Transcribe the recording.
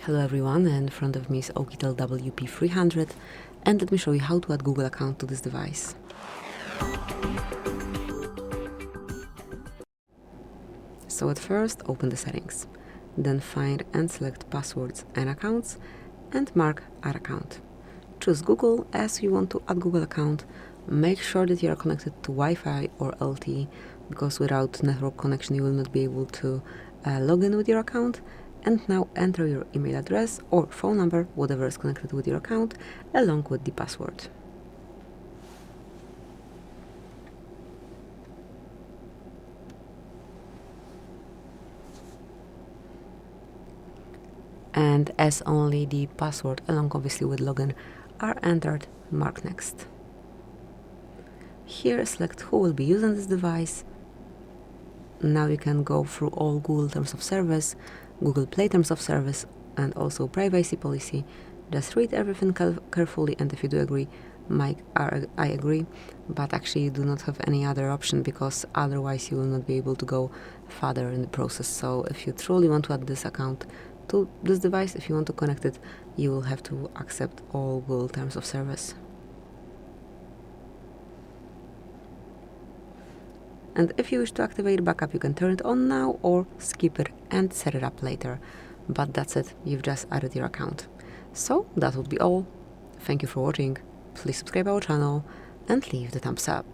Hello everyone, in front of me is OUKITEL WP300 and let me show you how to add Google account to this device. So at first open the settings, then find and select passwords and accounts and mark add account. Choose Google as you want to add Google account. Make sure that you are connected to Wi-Fi or LTE because without network connection you will not be able to log in with your account. And now enter your email address or phone number, whatever is connected with your account, along with the password. And as only the password, along obviously with login, are entered, mark next. Here select who will be using this device. Now you can go through all Google Terms of Service, Google Play Terms of Service, and also privacy policy. Just read everything carefully, and if you do agree, I agree, but actually you do not have any other option because otherwise you will not be able to go further in the process. So if you truly want to add this account to this device, if you want to connect it, you will have to accept all Google Terms of Service. And if you wish to activate backup, you can turn it on now or skip it and set it up later. But that's it, you've just added your account. So that would be all. Thank you for watching. Please subscribe our channel and leave the thumbs up.